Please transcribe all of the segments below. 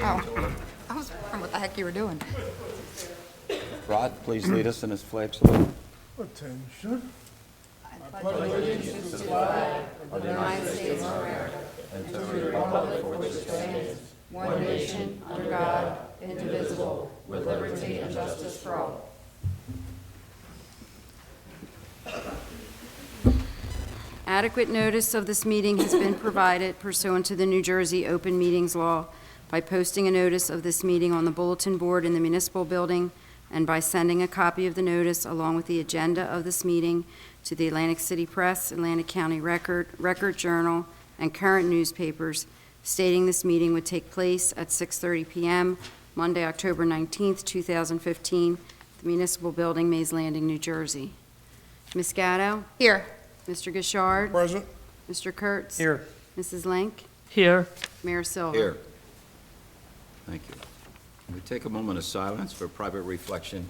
Oh, I was wondering what the heck you were doing. Rod, please lead us in this flag salute. Attention. One nation, under God, indivisible, with liberty and justice for all. Adequate notice of this meeting has been provided pursuant to the New Jersey Open Meetings Law by posting a notice of this meeting on the bulletin board in the municipal building and by sending a copy of the notice along with the agenda of this meeting to the Atlantic City Press, Atlantic County Record, Record Journal, and current newspapers stating this meeting would take place at 6:30 p.m. Monday, October 19th, 2015, the Municipal Building, Mays Landing, New Jersey. Ms. Gatto? Here. Mr. Gishard? Present. Mr. Kurtz? Here. Mrs. Link? Here. Mayor Silver? Here. Thank you. We take a moment of silence for private reflection.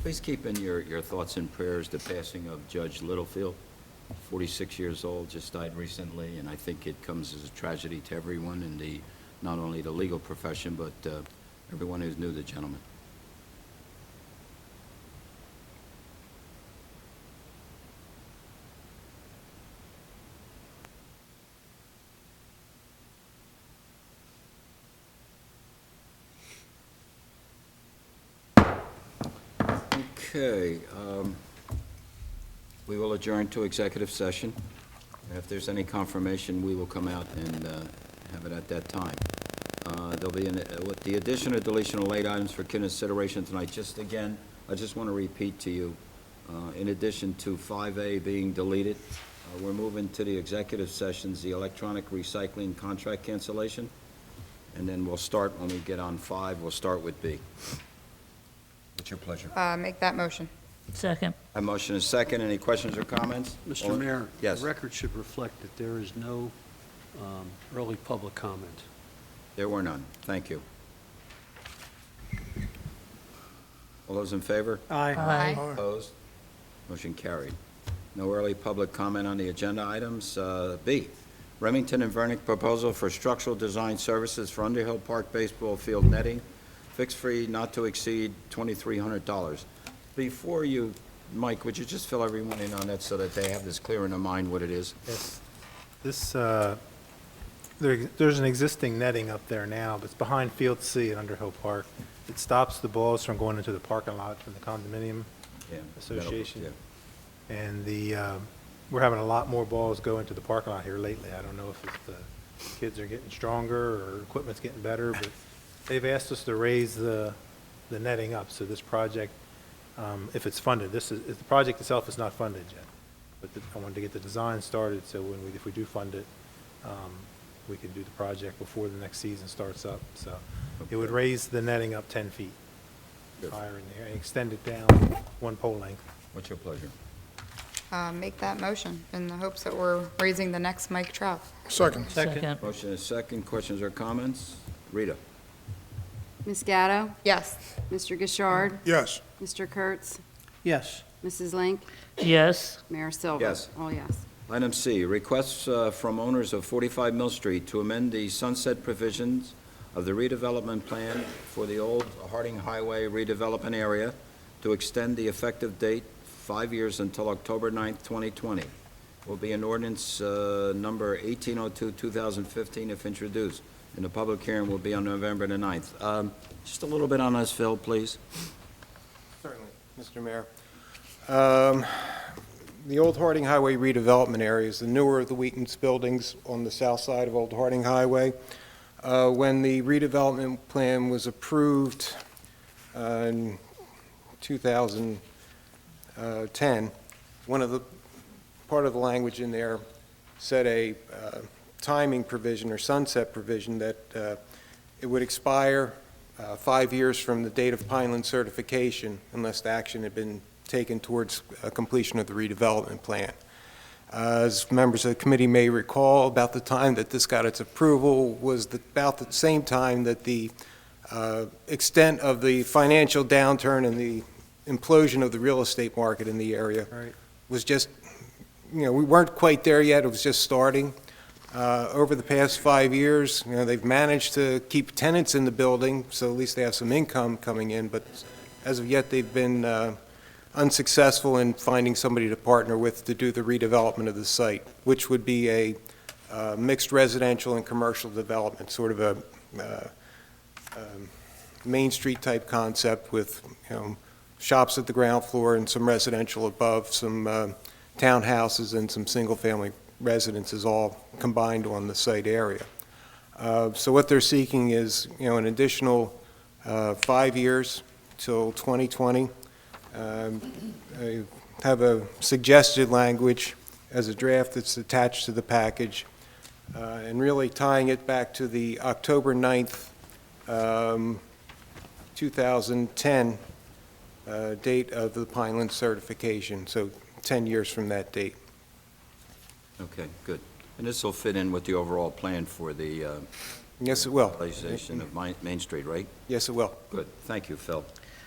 Please keep in your thoughts and prayers the passing of Judge Littlefield, 46 years old, just died recently, and I think it comes as a tragedy to everyone in the, not only the legal profession, but everyone who knew the gentleman. Okay, we will adjourn to executive session. If there's any confirmation, we will come out and have it at that time. There'll be, with the addition or deletion of late items for consideration tonight, I just want to repeat to you, in addition to 5A being deleted, we're moving to the executive sessions, the electronic recycling contract cancellation, and then we'll start, when we get on 5, we'll start with B. What's your pleasure? Make that motion. Second. A motion is second. Any questions or comments? Mr. Mayor? Yes. The record should reflect that there is no early public comment. There were none. Thank you. All those in favor? Aye. Opposed? Motion carried. No early public comment on the agenda items. B, Remington and Vernick proposal for structural design services for Underhill Park baseball field netting, fixed fee not to exceed $2,300. Before you, Mike, would you just fill everyone in on that so that they have this clear in their mind what it is? Yes. This, there's an existing netting up there now, but it's behind Field C at Underhill Park. It stops the balls from going into the parking lot from the condominium Yeah. association. Yeah. And we're having a lot more balls go into the parking lot here lately. I don't know if it's the kids are getting stronger or equipment's getting better, but they've asked us to raise the netting up. So this project, if it's funded, the project itself is not funded yet. But I wanted to get the design started, so if we do fund it, we can do the project before the next season starts up. So it would raise the netting up 10 feet Good. higher in there and extend it down one pole length. What's your pleasure? Make that motion in the hopes that we're raising the next Mike Trout. Second. Second. Motion is second. Questions or comments? Rita? Ms. Gatto? Yes. Mr. Gishard? Yes. Mr. Kurtz? Yes. Mrs. Link? Yes. Mayor Silver? Yes. All yes. Item C, requests from owners of 45 Mill Street to amend the sunset provisions of the redevelopment plan for the old Harding Highway redevelopment area to extend the effective date 5 years until October 9th, 2020. Will be an ordinance number 1802, 2015, if introduced. And the public hearing will be on November the 9th. Just a little bit on this, Phil, please. Certainly, Mr. Mayor. The Old Harding Highway redevelopment area is the newer of the Wheaton's buildings on the south side of Old Harding Highway. When the redevelopment plan was approved in 2010, part of the language in there said a timing provision or sunset provision that it would expire 5 years from the date of Pineland certification unless action had been taken towards completion of the redevelopment plan. As members of the committee may recall, about the time that this got its approval was about the same time that the extent of the financial downturn and the implosion of the real estate market in the area Right. was just, we weren't quite there yet, it was just starting. Over the past 5 years, they've managed to keep tenants in the building, so at least they have some income coming in, but as of yet, they've been unsuccessful in finding somebody to partner with to do the redevelopment of the site, which would be a mixed residential and commercial development, sort of a Main Street type concept with, shops at the ground floor and some residential above, some townhouses and some single-family residences all combined on the site area. So what they're seeking is, an additional 5 years till 2020. I have a suggested language as a draft that's attached to the package, and really tying it back to the October 9th, 2010 date of the Pineland certification, so 10 years from that date. Okay, good. And this will fit in with the overall plan for the Yes, it will. realization of Main Street, right? Yes, it will. Good. Thank you, Phil.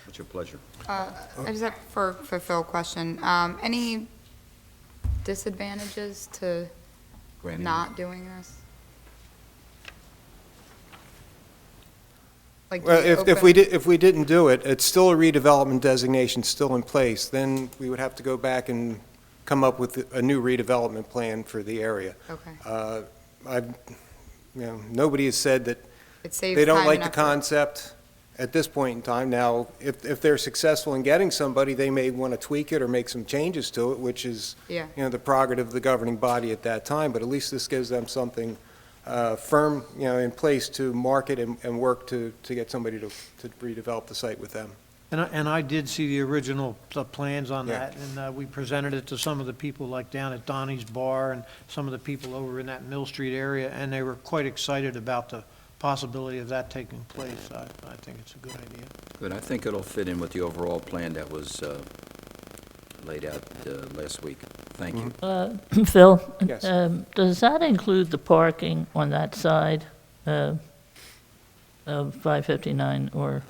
It's your pleasure. I just have for Phil a question. Any disadvantages to Granting- not doing this? Like, Well, do you if we didn't do it, it's still a redevelopment designation still in place, then we would have to go back and come up with a new redevelopment plan for the area. Okay. Nobody has said that It saves they don't time like and the effort. concept at this point in time. Now, if they're successful in getting somebody, they may want to tweak it or make some changes to it, which is, Yeah. the prerogative of the governing body at that time, but at least this gives them something firm, in place to market and work to get somebody to redevelop the site with them. And I did see the original plans on Yeah. that, and we presented it to some of the people like down at Donnie's Bar and some of the people over in that Mill Street area, and they were quite excited about the possibility of that taking place. I think it's a good idea. Good. I think it'll fit in with the overall plan that was laid out last week. Thank you. Phil? Yes. Does that include the parking on that side of 559, or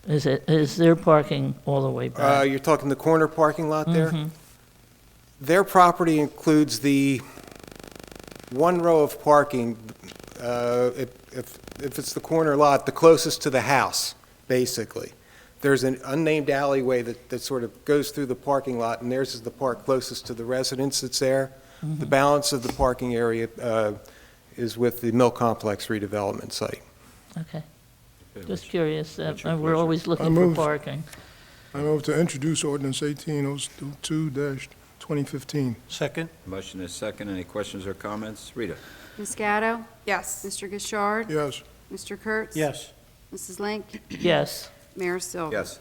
is there parking all the way back? You're talking the corner parking lot there? Their property includes the one row of parking, if it's the corner lot, the closest to the house, basically. There's an unnamed alleyway that sort of goes through the parking lot, and theirs is the part closest to the residence that's there. The balance of the parking area is with the Mill Complex redevelopment site. Okay, just curious. what's your We're pleasure? always I looking for move. parking. I move to introduce ordinance 1802-2015. Second? Motion is second. Any questions or comments? Rita? Ms. Gatto? Yes. Mr. Gishard? Yes. Mr. Kurtz? Yes. Mrs. Link? Yes. Mayor Silver? Yes.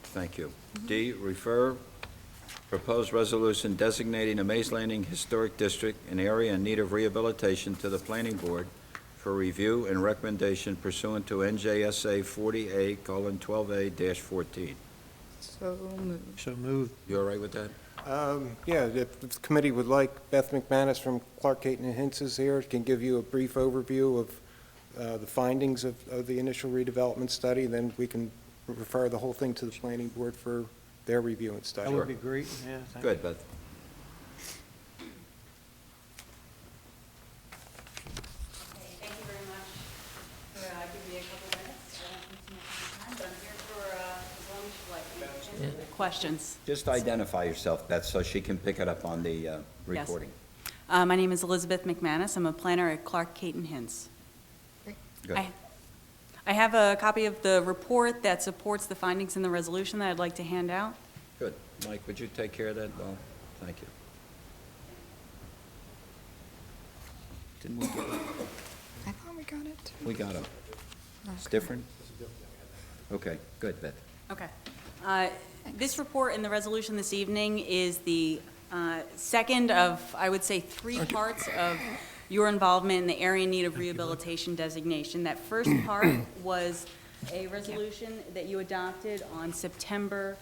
Thank you. D, refer proposed resolution designating a Mays Landing Historic District, an area in need of rehabilitation, to the Planning Board for review and recommendation pursuant to NJSA 40A:12A-14. So moved. So moved. You all right with that? Yeah, if the committee would like, Beth McManus from Clark, Caton, and Hintz is here, can give you a brief overview of the findings of the initial redevelopment study, then we can refer the whole thing to the planning board for their review and study. That would be great, yeah. thank you. Good, Beth. Thank you very much for giving me a couple minutes. I don't need too much of your time, but I'm here for as long as you like. Any questions? Just identify yourself, Beth, so she can pick it up on the recording. My name is Elizabeth McManus. I'm a planner at Clark, Caton, Hintz. Good. I have a copy of the report that supports the findings in the resolution that I'd like to hand out. Good. Mike, would you take care of that? Well, thank you. Didn't we get it? I thought we got it. We got them. It's different? Okay, good, Beth. Okay. This report and the resolution this evening is the second of, I would say, three parts of your involvement in the area in need of rehabilitation designation. That first part was a resolution that you adopted on September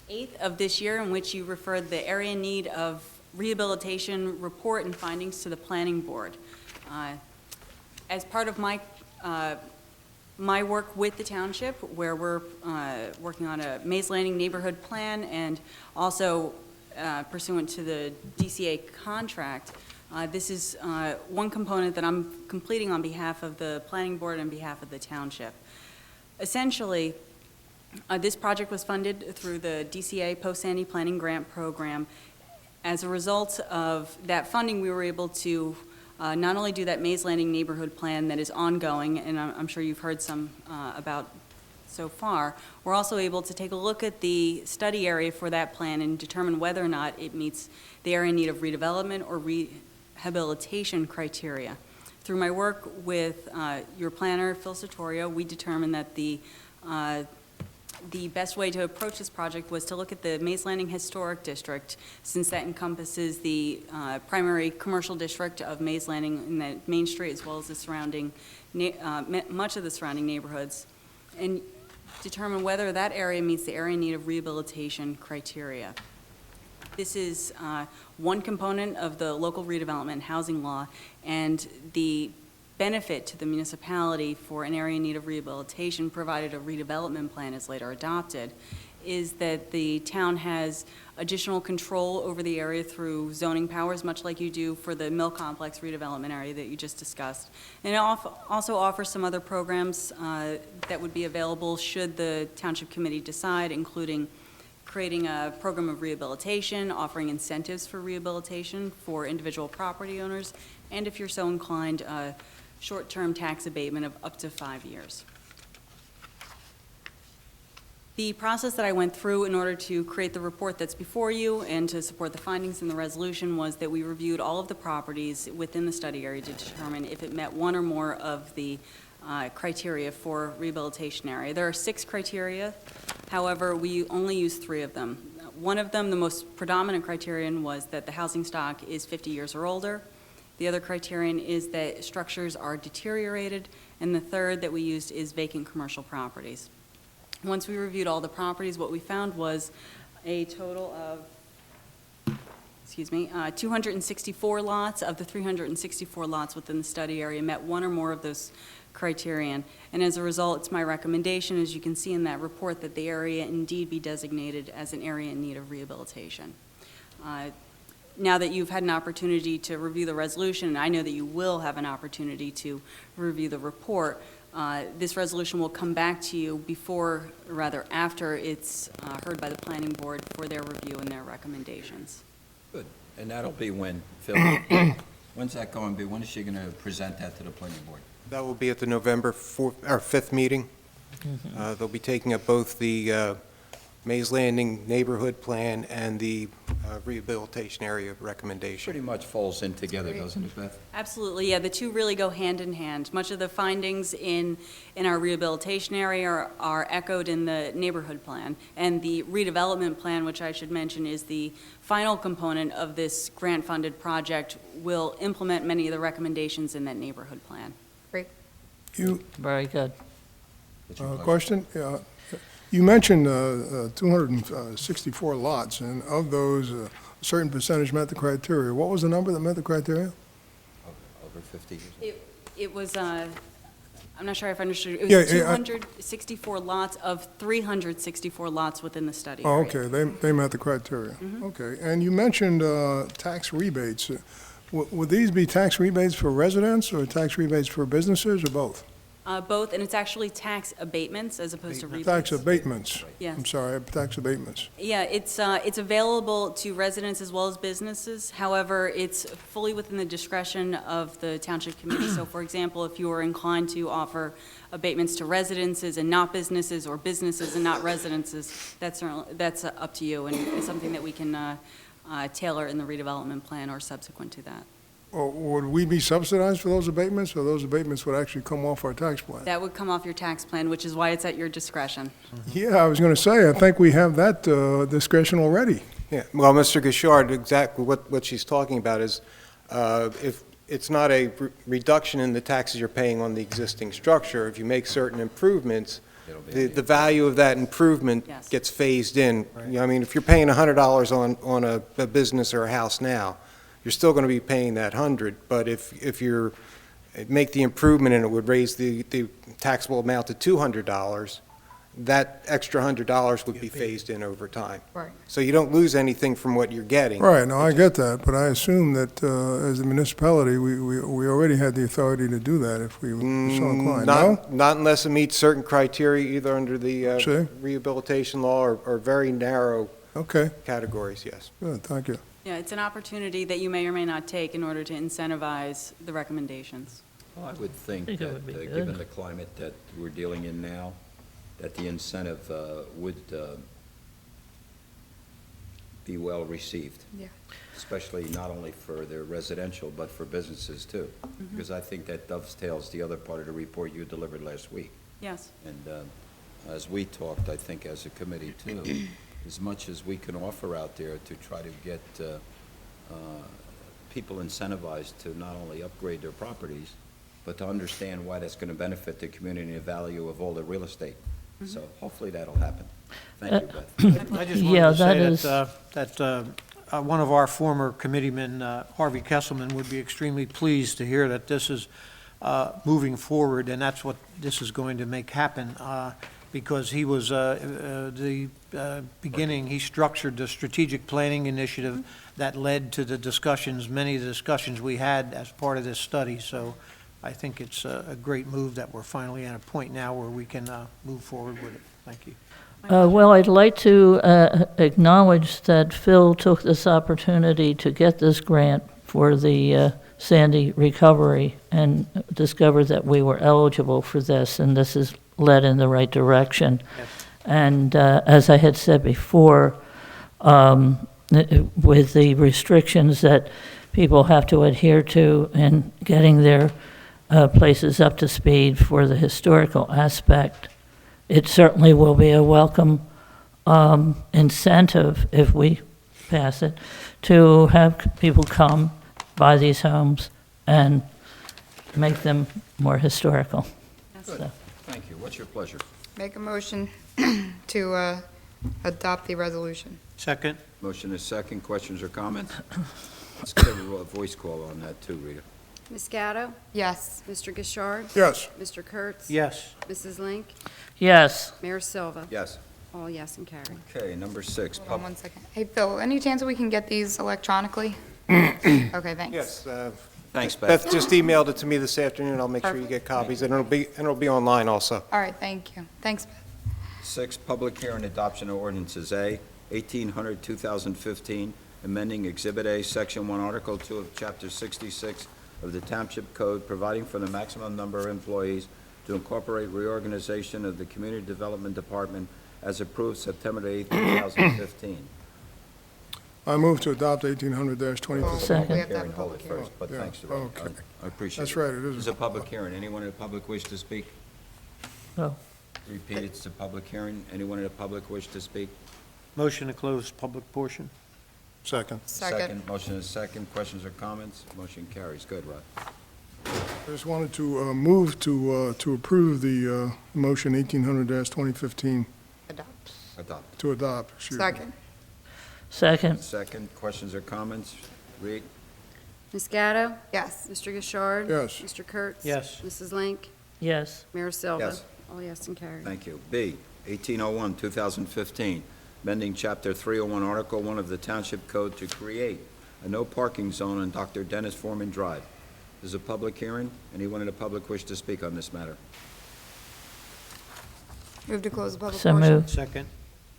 8th of this year, in which you referred the area in need of rehabilitation report and findings to the planning board. As part of my work with the township, where we're working on a Mays Landing neighborhood plan and also pursuant to the DCA contract, This is one component that I'm completing on behalf of the planning board and on behalf of the township. Essentially, this project was funded through the DCA Post-Sandy Planning Grant Program. As a result of that funding, we were able to not only do that Mays Landing neighborhood plan that is ongoing, and I'm sure you've heard some about so far, we're also able to take a look at the study area for that plan and determine whether or not it meets the area in need of redevelopment or rehabilitation criteria. Through my work with your planner, Phil Sartorio, we determined that the best way to approach this project was to look at the Mays Landing Historic District, since that encompasses the primary commercial district of Mays Landing in the Main Street, as well as the surrounding, much of the surrounding neighborhoods, and determine whether that area meets the area in need of rehabilitation criteria. This is one component of the local redevelopment and housing law, and the benefit to the municipality for an area in need of rehabilitation, provided a redevelopment plan is later adopted, is that the town has additional control over the area through zoning powers, much like you do for the Mill Complex redevelopment area that you just discussed. And it also offers some other programs that would be available should the Township Committee decide, including creating a program of rehabilitation, offering incentives for rehabilitation for individual property owners, and if you're so inclined, short-term tax abatement of up to 5 years. The process that I went through in order to create the report that's before you and to support the findings in the resolution was that we reviewed all of the properties within the study area to determine if it met one or more of the criteria for rehabilitation area. There are 6 criteria, however, we only used 3 of them. One of them, the most predominant criterion, was that the housing stock is 50 years or older. The other criterion is that structures are deteriorated, and the third that we used is vacant commercial properties. Once we reviewed all the properties, what we found was a total of 264 lots. Of the 364 lots within the study area met one or more of those criterion. And as a result, it's my recommendation, as you can see in that report, that the area indeed be designated as an area in need of rehabilitation. Now that you've had an opportunity to review the resolution, and I know that you will have an opportunity to review the report, this resolution will come back to you before, or rather after it's heard by the planning board for their review and their recommendations. Good. And that'll be when, Phil? When's that going to be? When is she going to present that to the planning board? That will be at the November 5th meeting. They'll be taking up both the Mays Landing neighborhood plan and the rehabilitation area recommendation. Pretty much falls in together, doesn't it, Beth? Absolutely, yeah, the two really go hand in hand. Much of the findings in our rehabilitation area are echoed in the neighborhood plan, and the redevelopment plan, which I should mention is the final component of this grant-funded project, will implement many of the recommendations in that neighborhood plan. Great. You, Very good. What's your question? You mentioned 264 lots, and of those, a certain percentage met the criteria. What was the number that met the criteria? Over 50 years? It was, I'm not sure if I understood, it Yeah, was yeah, 264 lots of 364 lots within the study Oh, area. okay, they met the criteria. Okay, and you mentioned tax rebates. Would these be tax rebates for residents or tax rebates for businesses, or both? Both, and it's actually tax abatements as opposed to rebates. Tax abatements. Yes. I'm sorry, tax abatements. Yeah, it's available to residents as well as businesses. However, it's fully within the discretion of the Township Committee. So, for example, if you are inclined to offer abatements to residences and not businesses, or businesses and not residences, that's up to you, and it's something that we can tailor in the redevelopment plan or subsequent to that. Or would we be subsidized for those abatements, or those abatements would actually come off our tax plan? That would come off your tax plan, which is why it's at your discretion. Yeah, I was going to say, I think we have that discretion already. Yeah, well, Mr. Gouchard, exactly what she's talking about is, if it's not a reduction in the taxes you're paying on the existing structure, if you make certain improvements, the value of that improvement Yes. gets phased in. You know, I mean, if you're paying $100 on a business or a house now, you're still going to be paying that 100, but if you're, make the improvement and it would raise the taxable amount to $200, that extra $100 would be phased in over time. Right. So you don't lose anything from what you're getting. Right, no, I get that, but I assume that as a municipality, we already had the authority to do that if we were so inclined, no? Not unless it meets certain criteria, either under the See? rehabilitation law or very narrow Okay, categories, yes. good, thank you. Yeah, it's an opportunity that you may or may not take in order to incentivize the recommendations. Well, I would think think it that, would be given good. the climate that we're dealing in now, that the incentive would be well received. Yeah. Especially not only for the residential, but for businesses too. Because I think that dovetails the other part of the report you delivered last week. Yes. And as we talked, I think as a committee too, as much as we can offer out there to try to get people incentivized to not only upgrade their properties, but to understand why that's going to benefit the community and the value of all the real estate. So hopefully that'll happen. Thank you, Beth. I just Yeah, wanted to that say is- that one of our former committeemen, Harvey Kesselman, would be extremely pleased to hear that this is moving forward, and that's what this is going to make happen, because he was the beginning, he structured the strategic planning initiative that led to the discussions, many of the discussions we had as part of this study. So I think it's a great move that we're finally at a point now where we can move forward with it. Thank you. Well, I'd like to acknowledge that Phil took this opportunity to get this grant for the Sandy recovery and discovered that we were eligible for this, and this is led in the right direction. Yes. And as I had said before, with the restrictions that people have to adhere to in getting their places up to speed for the historical aspect, it certainly will be a welcome incentive, if we pass it, to have people come, buy these homes, and make them more historical. So, Thank you. What's your pleasure? Make a motion to adopt the resolution. Second? Motion is second. Questions or comments? Let's get a voice call on that too, Rita. Ms. Gatto? Yes. Mr. Gishard? Yes, Mr. Kurtz? Yes. Mrs. Link? yes, Mayor Silva? Yes. All yes and carried. Okay, number 6. Hold on one second. Hey, Phil, any chance that we can get these electronically? Okay, thanks. Yes, Thanks, Beth. Beth just emailed it to me this afternoon. I'll make sure you get copies, and it'll be online also. All right, thank you. Thanks, Beth. 6, public hearing adoption of ordinances. A, 1800, 2015, amending Exhibit A, Section 1, Article 2 of Chapter 66 of the Township Code, providing for the maximum number of employees to incorporate reorganization of the Community Development Department as approved September 8, 2015. I move to adopt 1800-2015. Second. We have to have Hearing, a hold public it hearing. first, but Yeah, thanks, Doreen. okay. I appreciate it. That's right, it is. It's a public hearing. Anyone in the public wish to speak? oh, Repeat, it's a public hearing. Anyone in the public wish to speak? Motion to close public portion? Second. Second. Motion is second. Questions or comments? Motion carries. Good, Rod. I just wanted to move to approve the motion 1800-2015 Adopt. Adopt. to adopt, excuse me. Second. second, Second, questions or comments? Read. Ms. Gatto? Yes. Mr. Gishard? Yes. Mr. Kurtz? Yes. Mrs. Link? yes, Mayor Silva? Yes. All yes and carried. Thank you. B, 1801, 2015, amending Chapter 301, Article 1 of the Township Code to create a no parking zone on Dr. Dennis Foreman Drive. This is a public hearing. Anyone in the public wish to speak on this matter? Move to close the public so portion. moved, Second?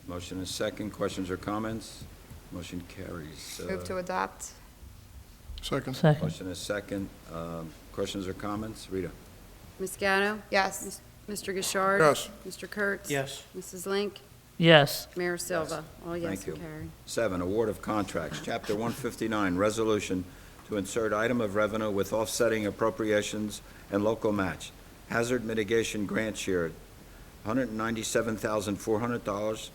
Motion is second. Questions or comments? Motion carries. Move to adopt. Second. second, Motion is second. Questions or comments? Rita? Ms. Gatto? Yes. Mr. Gishard? Yes. Mr. Kurtz? Yes. Mrs. Link? yes, Mayor Silva? All yes Thank you. and carried. 7, award of contracts. Chapter 159, resolution to insert item of revenue with offsetting appropriations and local match. Hazard mitigation grant share, $197,400,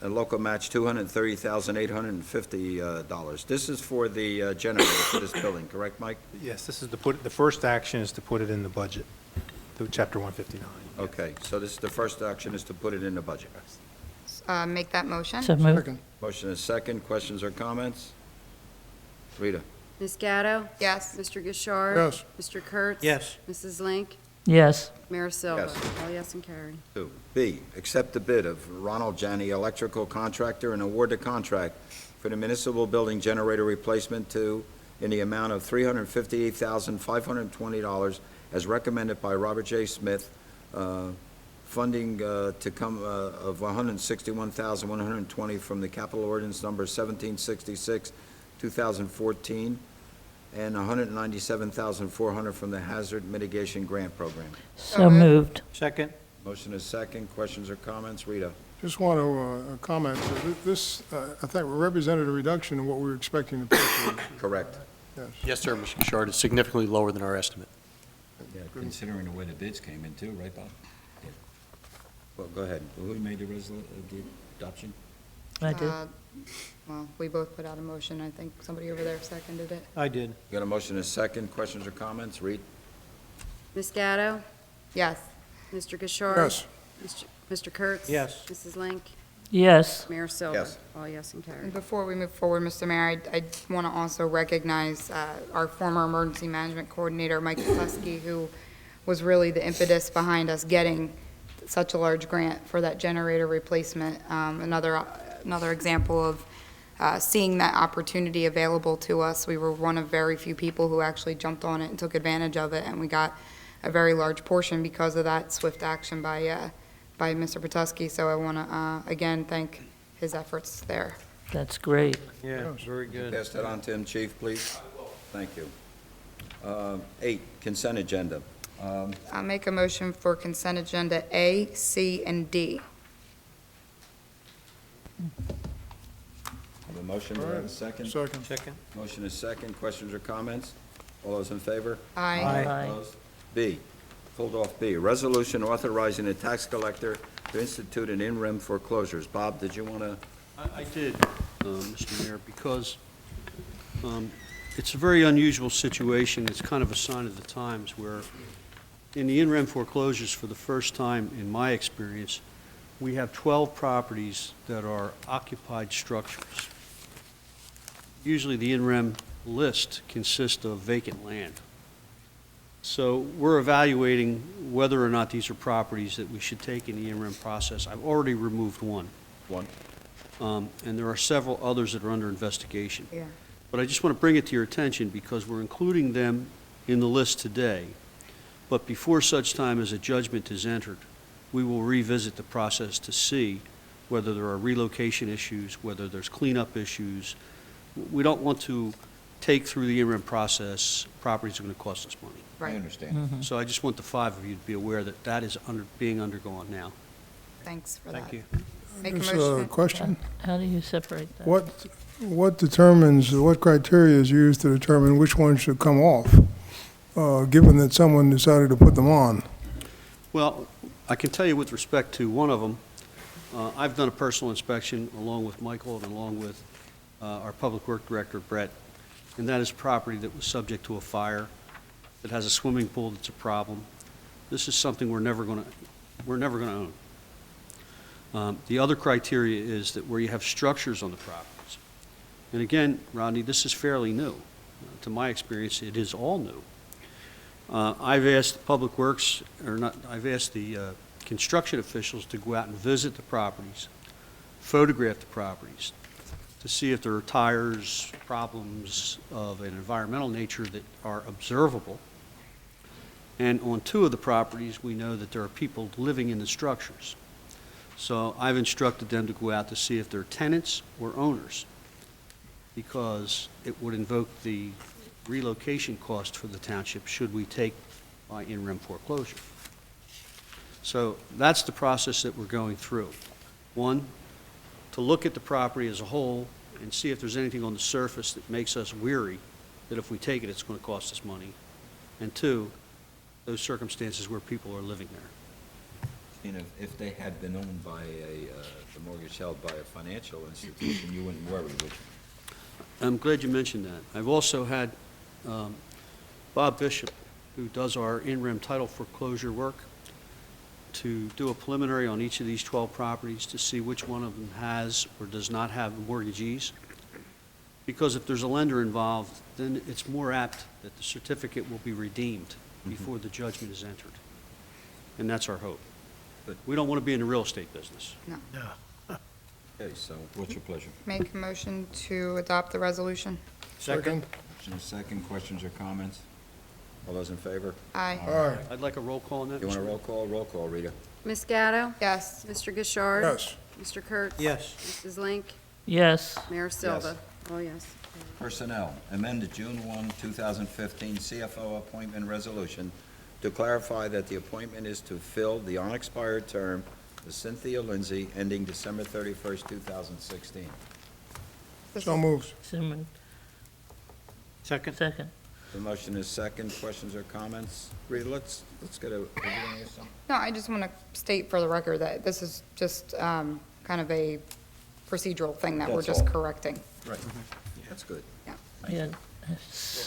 and local match, $230,850. This is for the generator for this building, correct, Mike? Yes, this is the first action is to put it in the budget, through Chapter 159. Okay, so this is the first action is to put it in the budget. Make that motion. so moved, Second. Motion is second. Questions or comments? Rita? Ms. Gatto? Yes. Mr. Gishard? Yes. Mr. Kurtz? Yes. Mrs. Link? Yes. Mayor Silva. Yes. All yes and carried. 2. B, accept the bid of Ronald Janney Electrical Contractor and award the contract for the municipal building generator replacement in the amount of $358,520 as recommended by Robert J. Smith, funding to come of $161,120 from the capital ordinance number 1766, 2014, and $197,400 from the hazard mitigation grant program. So moved. Second? Motion is second. Questions or comments? Rita? Just want to comment, this, I think, represented a reduction in what we were expecting to pay for. Correct. Yes. Yes, sir, Mr. Bouchard. It's significantly lower than our estimate. Yeah, considering the way the bids came in too, right, Bob? Yeah. Well, go ahead. Who made the the adoption? I did. Well, we both put out a motion. I think somebody over there seconded it. I did. Got a motion is second. Questions or comments? Read. Ms. Gatto? Yes. Mr. Gishard? Yes. Mr. Kurtz? Yes. Mrs. Link? Yes. Mayor Silva? Yes. All yes and And carried. before we move forward, Mr. Mayor, I want to also recognize our former emergency management coordinator, Mike Tusky, who was really the impetus behind us getting such a large grant for that generator replacement. Another example of seeing that opportunity available to us. We were one of very few people who actually jumped on it and took advantage of it, and we got a very large portion because of that swift action by Mr. Petusky. So I want to, again, thank his efforts there. That's great. Yeah, very good. Pass that on to him, Chief, please. Thank you. 8, consent agenda. I'll make a motion for consent agenda A, C, and D. Have a motion, do I have a second? Second. Second? Motion is second. Questions or comments? All those in favor? Aye. Aye. Opposed? B, pulled off B, resolution authorizing the tax collector to institute an in-rem foreclosures. Bob, did you want to? I did, Mr. Mayor, because it's a very unusual situation. It's kind of a sign of the times where in the in-rem foreclosures, for the first time in my experience, we have 12 properties that are occupied structures. Usually the in-rem list consists of vacant land. So we're evaluating whether or not these are properties that we should take in the in-rem process. I've already removed one. One. And there are several others that are under investigation. Yeah. But I just want to bring it to your attention because we're including them in the list today. But before such time as a judgment is entered, we will revisit the process to see whether there are relocation issues, whether there's cleanup issues. We don't want to take through the in-rem process properties that are going to cost us money. I Right. understand. So I just want the 5 of you to be aware that that is being undergone now. Thanks for that. Thank you. Make a Just a motion. question. How do you separate that? What determines, what criteria is used to determine which ones should come off, given that someone decided to put them on? Well, I can tell you with respect to one of them, I've done a personal inspection along with Michael and along with our Public Work Director, Brett, and that is property that was subject to a fire, that has a swimming pool that's a problem. This is something we're never going to own. The other criteria is that where you have structures on the properties, and again, Rodney, this is fairly new. To my experience, it is all new. I've asked Public Works, I've asked the construction officials to go out and visit the properties, photograph the properties, to see if there are tires, problems of an environmental nature that are observable. And on 2 of the properties, we know that there are people living in the structures. So I've instructed them to go out to see if they're tenants or owners, because it would invoke the relocation cost for the township should we take by in-rem foreclosure. So that's the process that we're going through. 1, to look at the property as a whole and see if there's anything on the surface that makes us weary that if we take it, it's going to cost us money. And 2, those circumstances where people are living there. You know, if they had been owned by the mortgage held by a financial institution, you wouldn't worry, would you? I'm glad you mentioned that. I've also had Bob Bishop, who does our in-rem title foreclosure work, to do a preliminary on each of these 12 properties to see which one of them has or does not have mortgagees. Because if there's a lender involved, then it's more apt that the certificate will be redeemed before the judgment is entered. and that's our hope. Good. We don't want to be in the real estate business. Okay, so what's your pleasure? Make a motion to adopt the resolution. Second? Motion is second, questions or comments? All those in favor? Aye. Aye. I'd like a roll call on that. You want a Mr. roll call? Roll call, Rita. Ms. Gatto? Yes. Mr. Gishard? Yes. Mr. Kurtz? Yes. Mrs. Link? Yes, Mayor Silva? Oh, yes. Personnel, amend the June 1, 2015 CFO appointment resolution to clarify that the appointment is to fill the unexpired term of Cynthia Lindsay ending December 31st, 2016. So moved. so moved. Second? Second. The motion is second, questions or comments? Rita, let's get a, are you gonna ask something? No, I just want to state for the record that this is just kind of a procedural thing that we're That's just all. correcting. Right, that's good. Yeah. Roll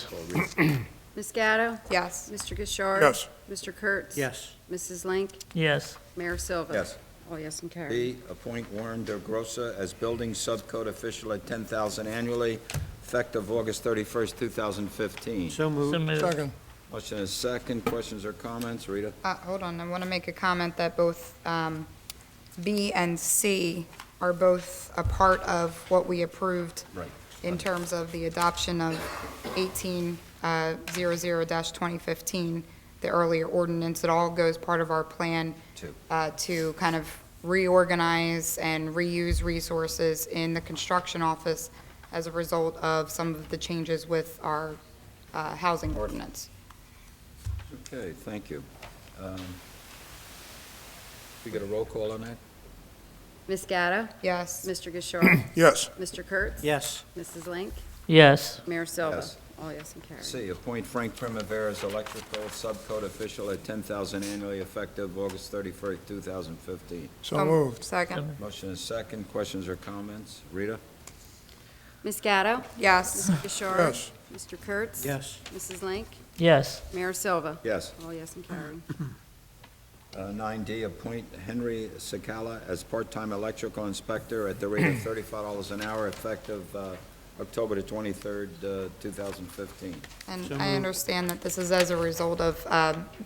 call, Rita. Ms. Gatto? Yes. Mr. Gishard? Yes. Mr. Kurtz? Yes. Mrs. Link? Yes, Mayor Silva? Yes. Oh, yes, and carried. B, appoint Warren De Grossa as building subcode official at $10,000 annually, effective August 31st, 2015. So moved. so moved. Second? Motion is second, questions or comments? Rita? Hold on, I want to make a comment that both B and C are both a part of what we approved Right. in terms of the adoption of 1800-2015, the earlier ordinance. It all goes part of our plan Two. to kind of reorganize and reuse resources in the construction office as a result of some of the changes with our housing ordinance. Okay, thank you. We get a roll call on that? Ms. Gatto? Yes. Mr. Gishard? Yes. Mr. Kurtz? Yes. Mrs. Link? Yes, Mayor Silva? Yes. Oh, yes, and carried. C, appoint Frank Primavera as electrical subcode official at $10,000 annually, effective August 31st, 2015. So moved. Second. Motion is second, questions or comments? Rita? Ms. Gatto? Yes. Mr. Gishard? Yes. Mr. Kurtz? Yes. Mrs. Link? yes, Mayor Silva? Yes. Oh, yes, and carried. 9D, appoint Henry Sakala as part-time electrical inspector at the rate of $35 an hour, effective October the 23rd, 2015. And So I moved. understand that this is as a result of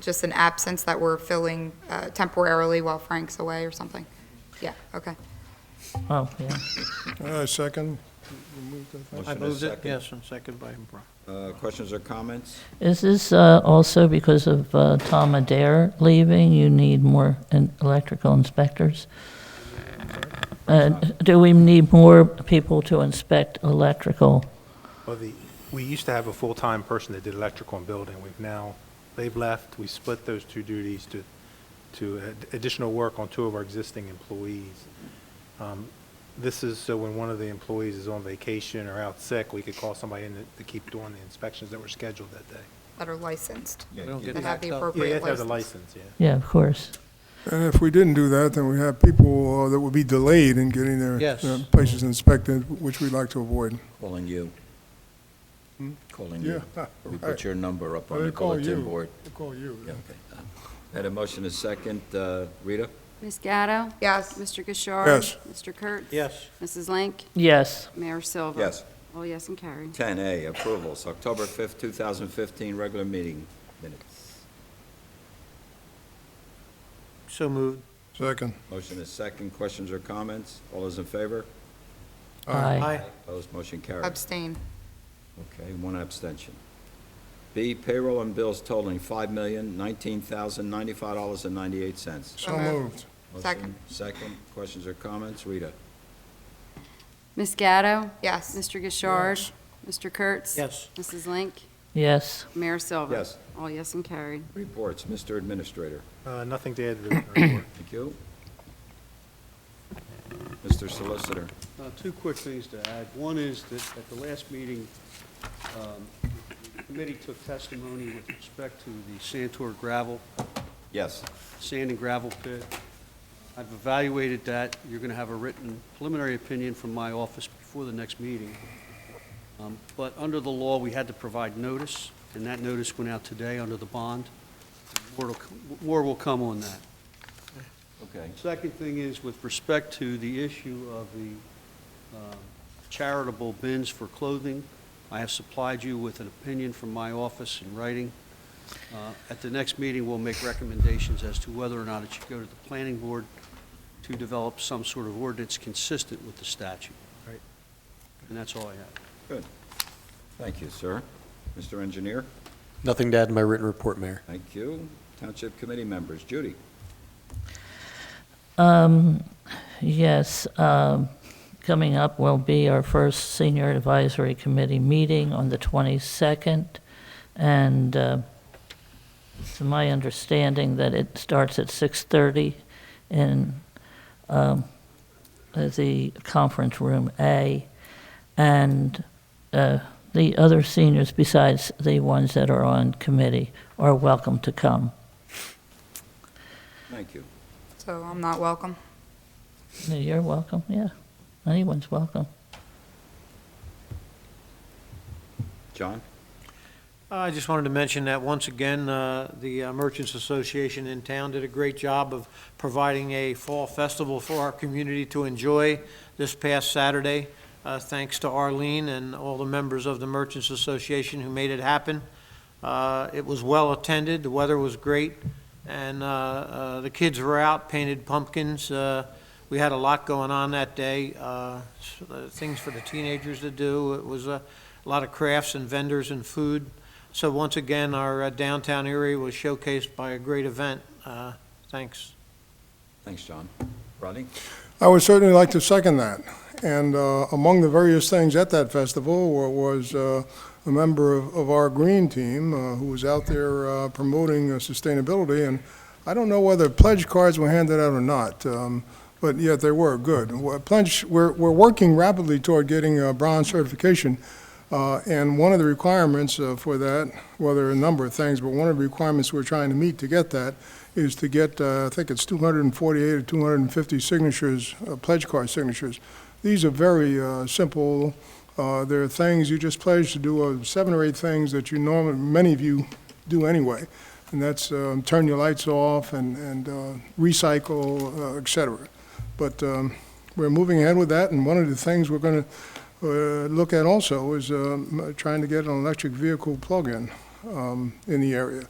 just an absence that we're filling temporarily while Frank's away or something. Yeah, okay. oh, yeah. Second? I Motion is moved it, second. yes, and second by Brown. Questions or comments? Is this also because of Tom Adair leaving? You need more electrical inspectors? Do we need more people to inspect electrical? Well, we used to have a full-time person that did electrical and building. They've left. We split those two duties to additional work on two of our existing employees. This is so when one of the employees is on vacation or out sick, we could call somebody in to keep doing the inspections that were scheduled that day. That are licensed, Yeah, don't you- get that have the backed up. Yeah, you appropriate have to have the license. license, yeah. Yeah, of course. And if we didn't do that, then we have people that would be delayed in getting their Yes. places inspected, which we'd like to avoid. Calling you. Calling you. Yeah. We put your number up on They the call bulletin you. board. They call you. Yeah, okay. Had a motion is second. Rita? Ms. Gatto? Yes. Mr. Gishard? Yes. Mr. Kurtz? Yes. Mrs. Link? Yes, Mayor Silva? Yes. Oh, yes, and carried. 10A, approvals, October 5th, 2015, regular meeting minutes. So moved. Second. Motion is second. Questions or comments? All those in favor? aye. Aye. Opposed, motion carried. Abstain. Okay, one abstention. B, payroll and bills totaling $5,019,095.98. So moved. Second. Second. Questions or comments? Rita? Ms. Gatto? Yes. Mr. Gishard? Mr. Kurtz? Yes. Mrs. Link? Yes, Mayor Silva? Yes. Oh, yes, and carried. Reports, Mr. Administrator. Nothing to add to the report. Thank you. Mr. Solicitor. Two quick things to add. One is that at the last meeting, the committee took testimony with respect to the Santor gravel, Yes. sand and gravel pit. I've evaluated that. You're going to have a written preliminary opinion from my office before the next meeting. But under the law, we had to provide notice, and that notice went out today under the bond. More will come on that. Okay. Second thing is, with respect to the issue of the charitable bins for clothing, I have supplied you with an opinion from my office in writing. At the next meeting, we'll make recommendations as to whether or not it should go to the planning board to develop some sort of ordinance consistent with the statute. Right. And that's all I have. Good. Thank you, sir. Mr. Engineer? Nothing to add in my written report, Mayor. Thank you. Township Committee members. Judy? Yes, coming up will be our first Senior Advisory Committee meeting on the 22nd, and it's my understanding that it starts at 6:30 in the conference room A, and the other seniors besides the ones that are on committee are welcome to come. Thank you. So I'm not welcome. You're welcome, yeah. Anyone's welcome. John? I just wanted to mention that once again, the Merchants Association in town did a great job of providing a fall festival for our community to enjoy this past Saturday. Thanks to Arlene and all the members of the Merchants Association who made it happen. It was well attended, the weather was great, and the kids were out, painted pumpkins. We had a lot going on that day, things for the teenagers to do. It was a lot of crafts and vendors and food. So once again, our downtown area was showcased by a great event. Thanks. Thanks, John. Rodney? I would certainly like to second that. And among the various things at that festival was a member of our green team who was out there promoting sustainability. And I don't know whether pledge cards were handed out or not, but yet they were good. We're working rapidly toward getting bronze certification. And one of the requirements for that, well, there are a number of things, but one of the requirements we're trying to meet to get that is to get, I think it's 248 or 250 signatures, pledge card signatures. These are very simple. There are things you just pledge to do, 7 or 8 things that you normally, many of you do anyway. And that's turn your lights off and recycle, et cetera. But we're moving ahead with that, and one of the things we're going to look at also is trying to get an electric vehicle plug-in in the area.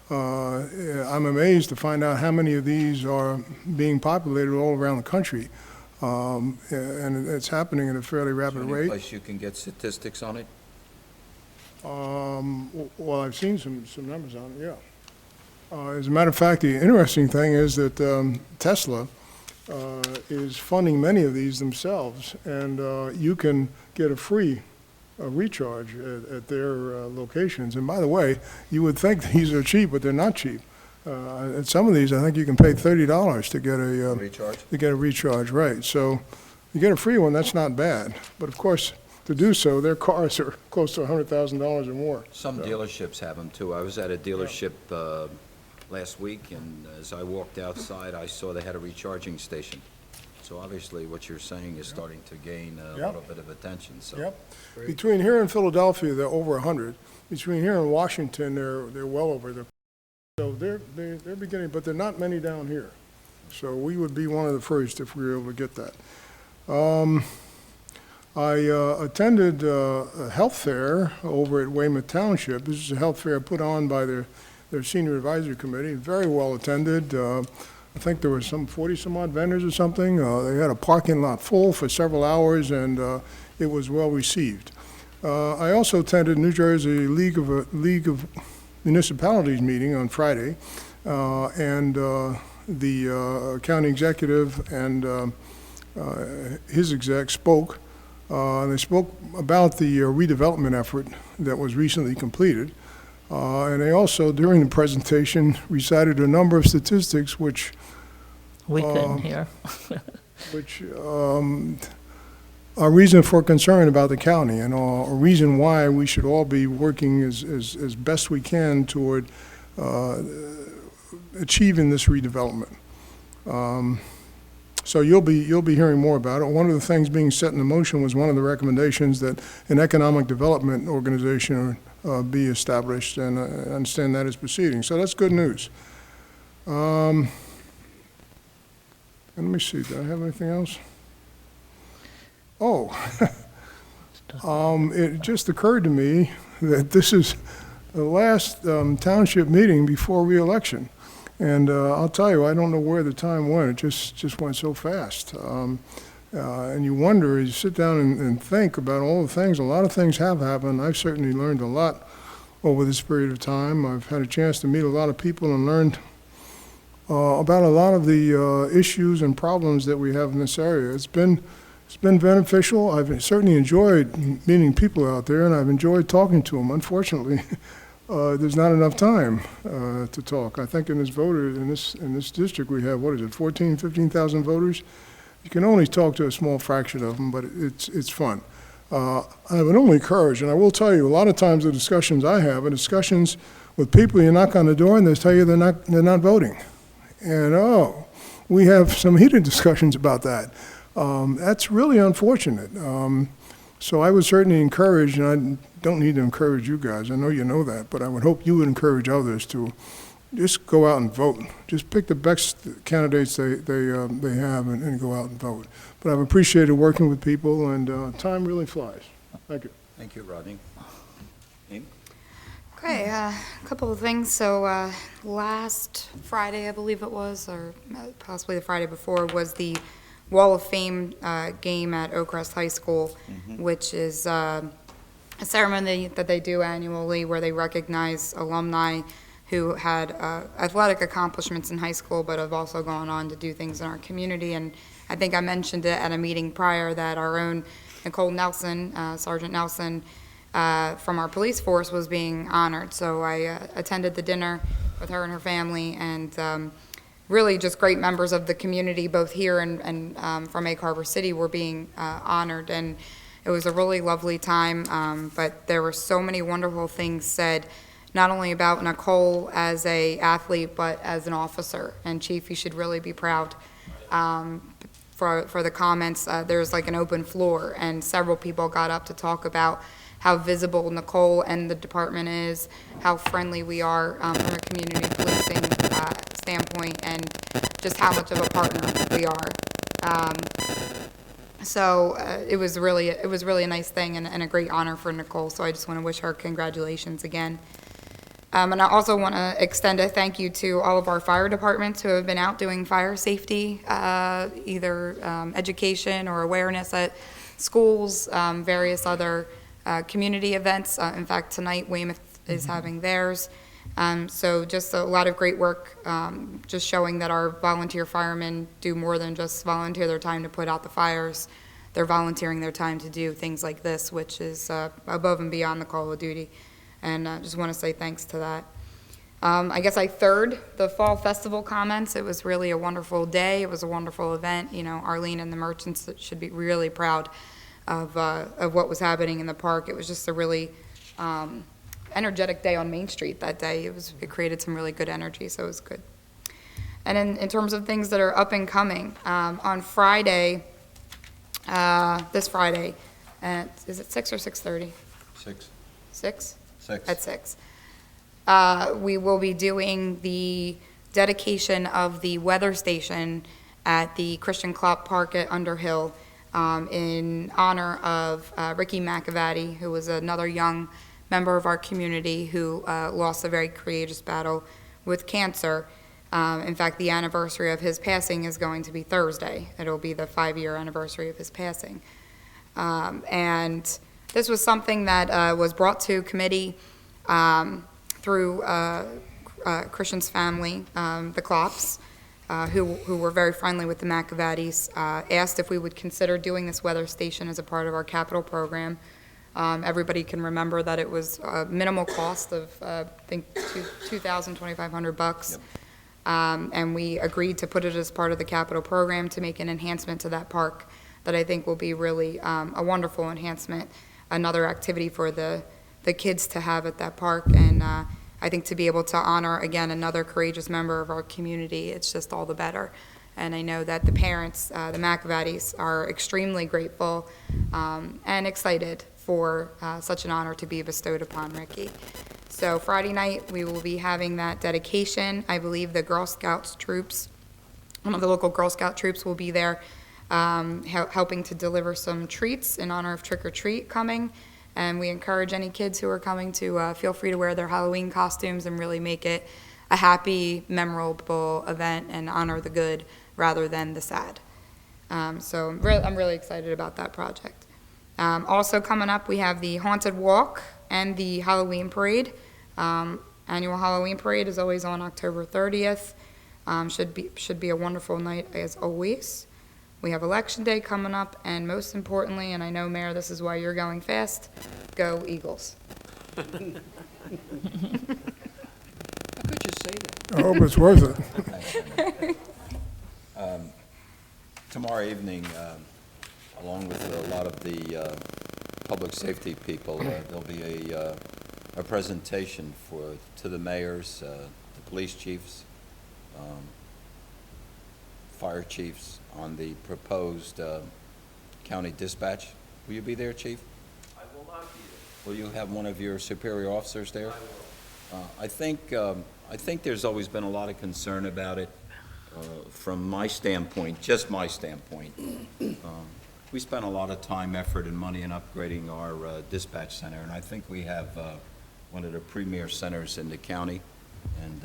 I'm amazed to find out how many of these are being populated all around the country, and it's happening at a fairly rapid Any rate. place you can get statistics on it? Well, I've seen some numbers on it, yeah. As a matter of fact, the interesting thing is that Tesla is funding many of these themselves, and you can get a free recharge at their locations. And by the way, you would think these are cheap, but they're not cheap. At some of these, I think you can pay $30 to get a Recharge? to get a recharge, right? So you get a free one, that's not bad. But of course, to do so, their cars are close to $100,000 or more. Some dealerships have them, too. I was at a dealership last week, and as I walked outside, I saw they had a recharging station. So obviously, what you're saying is starting to gain a Yep. little bit of attention, so. Yep. Between here and Philadelphia, they're over 100. Between here and Washington, they're well over. So they're beginning, but there are not many down here. So we would be one of the first if we were able to get that. I attended a health fair over at Weymouth Township. This is a health fair put on by their senior advisory committee, very well attended. I think there were some 40-some-odd vendors or something. They had a parking lot full for several hours, and it was well received. I also attended New Jersey League of Municipalities meeting on Friday, and the county executive and his exec spoke. They spoke about the redevelopment effort that was recently completed. And they also, during the presentation, recited a number of statistics which We couldn't hear. are reason for concern about the county, and a reason why we should all be working as best we can toward achieving this redevelopment. So you'll be hearing more about it. One of the things being set in motion was one of the recommendations that an economic development organization be established, and I understand that is proceeding. So that's good news. And let me see, do I have anything else? Oh, it just occurred to me that this is the last township meeting before reelection. And I'll tell you, I don't know where the time went. It just went so fast. And you wonder, you sit down and think about all the things. A lot of things have happened. I've certainly learned a lot over this period of time. I've had a chance to meet a lot of people and learned about a lot of the issues and problems that we have in this area. It's been beneficial. I've certainly enjoyed meeting people out there, and I've enjoyed talking to them. Unfortunately, there's not enough time to talk. I think in this district we have, 15,000 voters. You can only talk to a small fraction of them, but it's fun. I would only encourage, and I will tell you, a lot of times the discussions I have are discussions with people you knock on the door and they tell you they're not voting. And we have some heated discussions about that. That's really unfortunate. So I would certainly encourage, and I don't need to encourage you guys, I know you know that, but I would hope you would encourage others to just go out and vote. Just pick the best candidates they have and go out and vote. But I've appreciated working with people, and time really flies. Thank you. Thank you, Rodney. Amy? Okay, a couple of things. So last Friday, I believe it was, or possibly the Friday before, was the Wall of Fame game at Oakcrest High School, which is a ceremony that they do annually where they recognize alumni who had athletic accomplishments in high school, but have also gone on to do things in our community. And I think I mentioned it at a meeting prior that our own Nicole Nelson, Sergeant Nelson, from our police force was being honored. So I attended the dinner with her and her family, and really just great members of the community, both here and from Egg Harbor City, were being honored. And it was a really lovely time, but there were so many wonderful things said, not only about Nicole as a athlete, but as an officer. And Chief, you should really be proud for the comments. There's like an open floor, and several people got up to talk about how visible Nicole and the department is, how friendly we are from a community policing standpoint, and just how much of a partner we are. So it was really a nice thing and a great honor for Nicole. So I just want to wish her congratulations again. And I also want to extend a thank you to all of our fire departments who have been out doing fire safety, either education or awareness at schools, various other community events. In fact, tonight Weymouth is having theirs. So just a lot of great work, just showing that our volunteer firemen do more than just volunteer their time to put out the fires. They're volunteering their time to do things like this, which is above and beyond the call of duty. And I just want to say thanks to that. I guess I third the Fall Festival comments. It was really a wonderful day. It was a wonderful event. You know, Arlene and the merchants should be really proud of what was happening in the park. It was just a really energetic day on Main Street that day. It created some really good energy, so it was good. And in terms of things that are up and coming, on Friday, this Friday, is it 6 or 6:30? 6. 6? 6. At 6. We will be doing the dedication of the weather station at the Christian Klopp Park at Underhill in honor of Ricky McAvady, who was another young member of our community who lost a very courageous battle with cancer. In fact, the anniversary of his passing is going to be Thursday. It'll be the 5-year anniversary of his passing. And this was something that was brought to committee through Christian's family, the Klopps, who were very friendly with the McAvadys, asked if we would consider doing this weather station as a part of our capital program. Everybody can remember that it was a minimal cost of, I think, $2,500. Yep. And we agreed to put it as part of the capital program to make an enhancement to that park that I think will be really a wonderful enhancement, another activity for the kids to have at that park. And I think to be able to honor, again, another courageous member of our community, it's just all the better. And I know that the parents, the McAvadys, are extremely grateful and excited for such an honor to be bestowed upon Ricky. So Friday night, we will be having that dedication. I believe the Girl Scouts troops, one of the local Girl Scout troops will be there helping to deliver some treats in honor of Trick or Treat coming. And we encourage any kids who are coming to feel free to wear their Halloween costumes and really make it a happy, memorable event and honor the good rather than the sad. So I'm really excited about that project. Also coming up, we have the Haunted Walk and the Halloween Parade. Annual Halloween Parade is always on October 30th. Should be a wonderful night as always. We have Election Day coming up, and most importantly, and I know, Mayor, this is why you're going fast, go Eagles. How could you say that? I hope it's worth it. Tomorrow evening, along with a lot of the public safety people, there'll be a presentation to the mayors, the police chiefs, fire chiefs on the proposed county dispatch. Will you be there, Chief? I will not be there. Will you have one of your superior officers there? I will. I think there's always been a lot of concern about it. From my standpoint, just my standpoint, we spent a lot of time, effort, and money in upgrading our dispatch center, and I think we have one of the premier centers in the county, and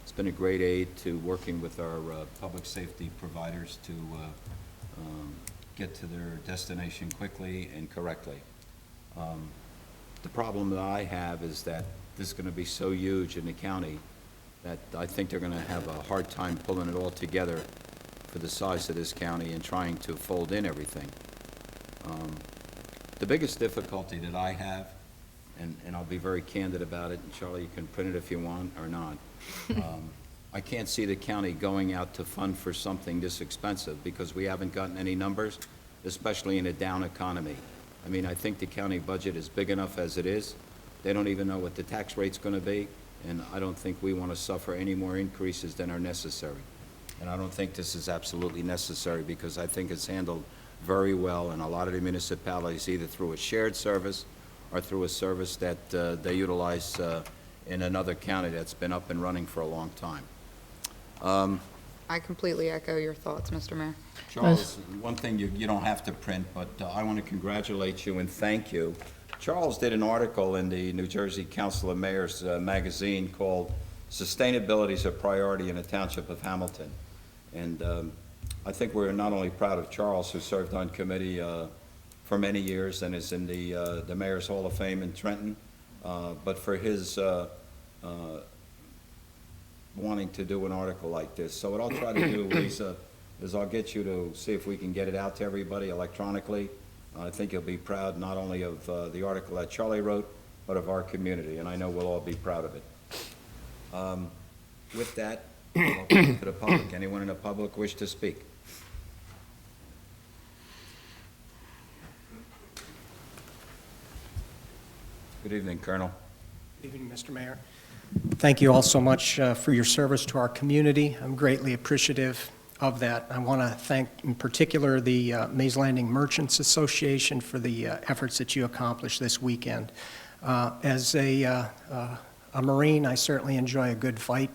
it's been a great aid to working with our public safety providers to get to their destination quickly and correctly. The problem that I have is that this is going to be so huge in the county that I think they're going to have a hard time pulling it all together for the size of this county and trying to fold in everything. The biggest difficulty that I have, and I'll be very candid about it, and Charlie, you can print it if you want or not, I can't see the county going out to fund for something this expensive because we haven't gotten any numbers, especially in a down economy. I mean, I think the county budget is big enough as it is. They don't even know what the tax rate's going to be, and I don't think we want to suffer any more increases than are necessary. And I don't think this is absolutely necessary because I think it's handled very well in a lot of the municipalities, either through a shared service or through a service that they utilize in another county that's been up and running for a long time. I completely echo your thoughts, Mr. Mayor. Charles, one thing you don't have to print, but I want to congratulate you and thank you. Charles did an article in the New Jersey Council of Mayors magazine called Sustainability is a Priority in the Township of Hamilton. And I think we're not only proud of Charles, who served on committee for many years and is in the Mayor's Hall of Fame in Trenton, but for his wanting to do an article like this. So what I'll try to do, Lisa, is I'll get you to see if we can get it out to everybody electronically. I think you'll be proud not only of the article that Charlie wrote, but of our community, and I know we'll all be proud of it. With that, I'll open it to the public. Anyone in the public wish to speak? Good evening, Colonel. Good evening, Mr. Mayor. Thank you all so much for your service to our community. I'm greatly appreciative of that. I want to thank in particular the Mays Landing Merchants Association for the efforts that you accomplished this weekend. As a Marine, I certainly enjoy a good fight,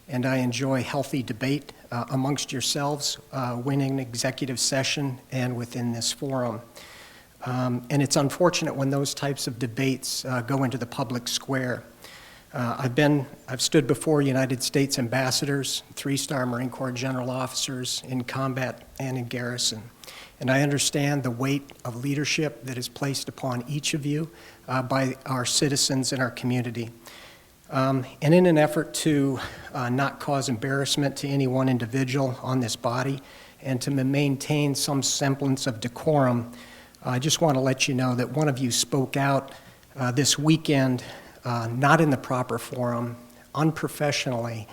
and I enjoy healthy debate amongst yourselves, winning executive session and within this forum. And it's unfortunate when those types of debates go into the public square. I've stood before United States ambassadors, 3-star Marine Corps general officers in combat and in garrison. And I understand the weight of leadership that is placed upon each of you by our citizens in our community. And in an effort to not cause embarrassment to any one individual on this body and to maintain some semblance of decorum, I just want to let you know that one of you spoke out this weekend not in the proper forum, unprofessionally,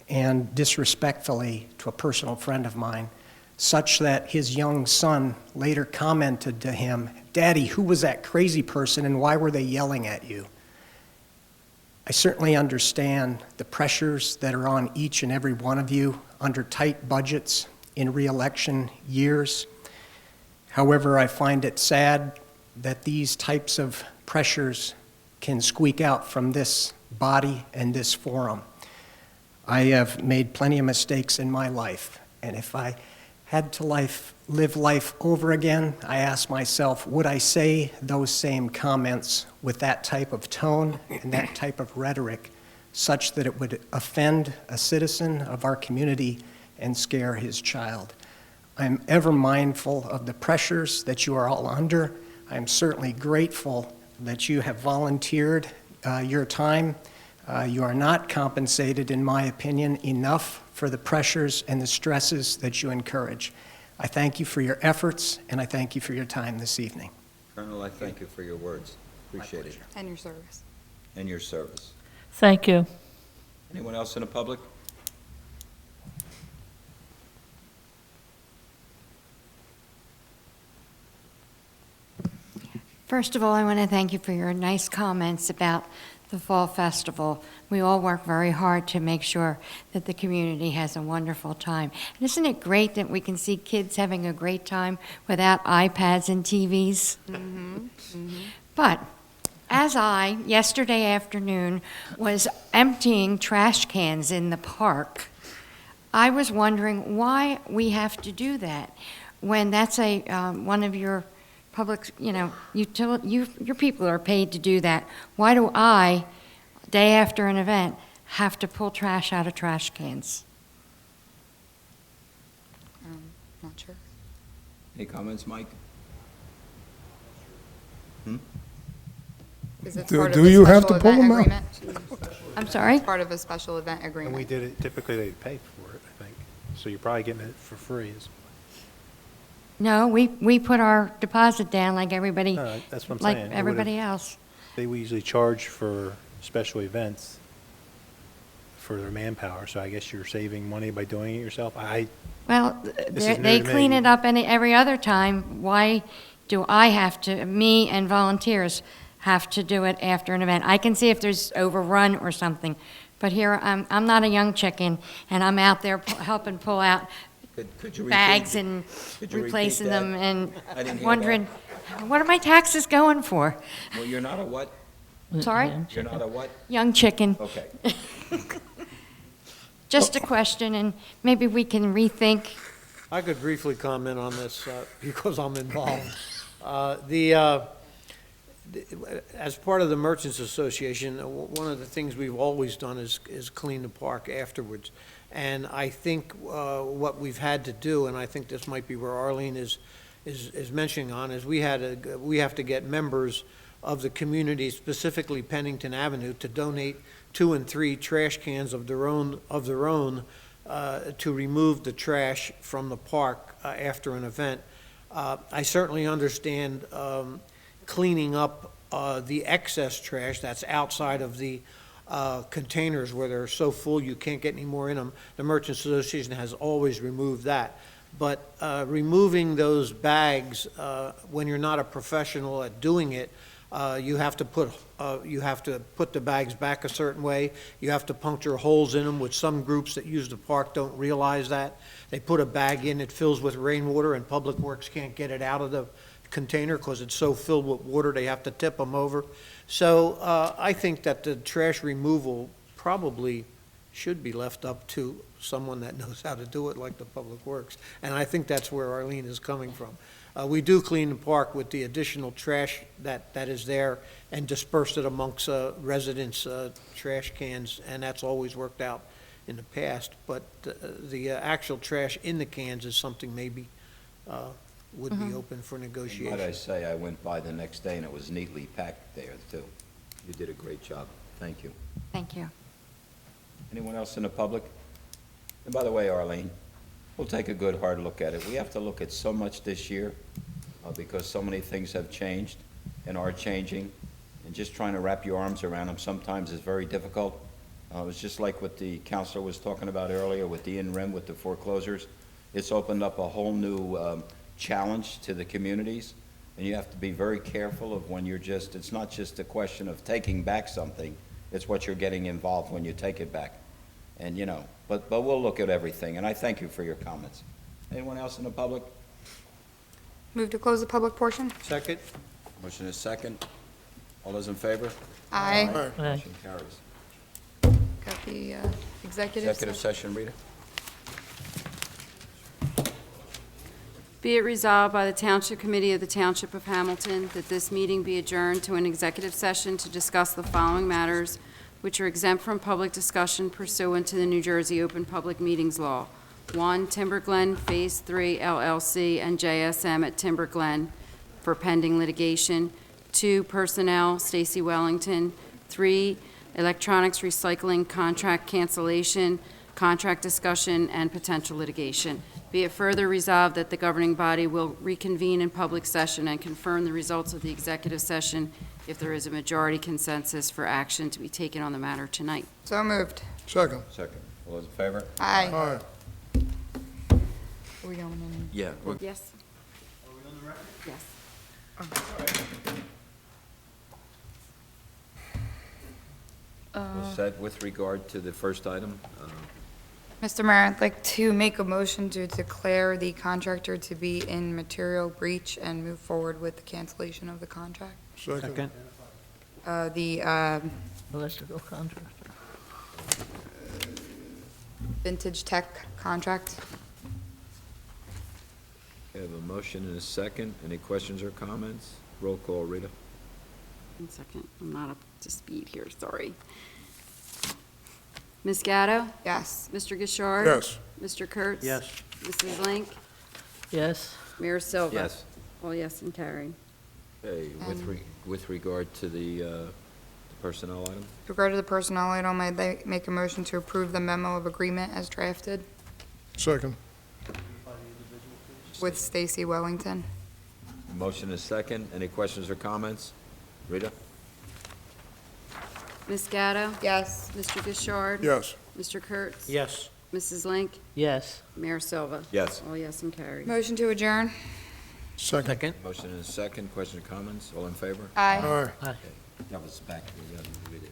and disrespectfully to a personal friend of mine, such that his young son later commented to him, "Daddy, who was that crazy person and why were they yelling at you?" I certainly understand the pressures that are on each and every one of you under tight budgets in re-election years. However, I find it sad that these types of pressures can squeak out from this body and this forum. I have made plenty of mistakes in my life, and if I had to live life over again, I ask myself, would I say those same comments with that type of tone and that type of rhetoric, such that it would offend a citizen of our community and scare his child? I'm ever mindful of the pressures that you are all under. I'm certainly grateful that you have volunteered your time. You are not compensated, in my opinion, enough for the pressures and the stresses that you encourage. I thank you for your efforts, and I thank you for your time this evening. Colonel, I thank you for your words. Appreciate it. And your service. And your service. Thank you. Anyone else in the public? First of all, I want to thank you for your nice comments about the Fall Festival. We all work very hard to make sure that the community has a wonderful time. And isn't it great that we can see kids having a great time without iPads and TVs? But as I, yesterday afternoon, was emptying trash cans in the park, I was wondering why we have to do that when that's one of your public, your people are paid to do that. Why do I, day after an event, have to pull trash out of trash cans? Not sure. Any comments, Mike? Is it Do- part of do a you have special to pull event them out? agreement? I'm sorry? It's part of a special event And we agreement. did it, typically they pay for it, I think. So you're probably getting it for free. No, we put our deposit down like everybody, No, that's what I'm like saying. It would've- everybody else. They usually charge for special events for their manpower, so I guess you're saving money by doing it yourself. Well, This is new they to clean me. it up every other time. Why do I have to, me and volunteers have to do it after an event? I can see if there's overrun or something, but here, I'm not a young chicken, and I'm out there helping pull out Could you repeat? bags and Could you repeat replacing that? them and I didn't hear wondering, what are my taxes going for? Well, you're not a what? Sorry? You're not a what? Young chicken. Okay. Just a question, and maybe we can rethink. I could briefly comment on this because I'm involved. As part of the Merchants Association, one of the things we've always done is clean the park afterwards. And I think what we've had to do, and I think this might be where Arlene is mentioning on, is we have to get members of the community, specifically Pennington Avenue, to donate 2 and 3 trash cans of their own to remove the trash from the park after an event. I certainly understand cleaning up the excess trash that's outside of the containers where they're so full you can't get any more in them. The Merchants Association has always removed that. But removing those bags, when you're not a professional at doing it, you have to put the bags back a certain way. You have to puncture holes in them, which some groups that use the park don't realize that. They put a bag in, it fills with rainwater, and Public Works can't get it out of the container because it's so filled with water, they have to tip them over. So I think that the trash removal probably should be left up to someone that knows how to do it, like the Public Works. And I think that's where Arlene is coming from. We do clean the park with the additional trash that is there and disperse it amongst residents' trash cans, and that's always worked out in the past. But the actual trash in the cans is something maybe would be open for negotiation. Might I say, I went by the next day and it was neatly packed there, too. You did a great job. Thank you. Thank you. Anyone else in the public? And by the way, Arlene, we'll take a good hard look at it. We have to look at so much this year because so many things have changed and are changing, and just trying to wrap your arms around them sometimes is very difficult. It was just like what the counselor was talking about earlier with the in-rim, with the foreclosures. It's opened up a whole new challenge to the communities, and you have to be very careful of when you're just, it's not just a question of taking back something, it's what you're getting involved when you take it back. And, but we'll look at everything, and I thank you for your comments. Anyone else in the public? Move to close the public portion? Second? Motion is second. All those in favor? Aye. Aye. Motion carries. Got the executive Executive session. session, Rita? Be it resolved by the Township Committee of the Township of Hamilton that this meeting be adjourned to an executive session to discuss the following matters which are exempt from public discussion pursuant to the New Jersey Open Public Meetings Law. 1, Timber Glen Phase 3 LLC and JSM at Timber Glen for pending litigation. 2, Personnel, Stacy Wellington. 3, Electronics Recycling Contract Cancellation, Contract Discussion, and Potential Litigation. Be it further resolved that the governing body will reconvene in public session and confirm the results of the executive session if there is a majority consensus for action to be taken on the matter tonight. So moved. Second. Second. All those in favor? Aye. Aye. Are we going in? Yeah. Yes? Yes. We're set with regard to the first item. Mr. Mayor, I'd like to make a motion to declare the contractor to be in material breach and move forward with the cancellation of the contract. Second. The Electrical contractor. Vintage Tech contract. We have a motion and a second. Any questions or comments? Roll call, Rita. 1 second, I'm not up to speed here, sorry. Ms. Gatto? Yes. Mr. Gishard? Yes. Mr. Kurtz? Yes. Mrs. Link? Yes. Mayor Silva? Yes. All yes and carried. Okay, with regard to the personnel item? With regard to the personnel item, I'd make a motion to approve the memo of agreement as drafted Second. with Stacy Wellington. Motion is second. Any questions or comments? Rita? Ms. Gatto? Yes. Mr. Gishard? Yes. Mr. Kurtz? Yes. Mrs. Link? Yes. Mayor Silva? Yes. All yes and carried. Motion to adjourn. Second. Motion is second. Questions or comments? All in favor? Aye. Aye. That was back. We gotta read it.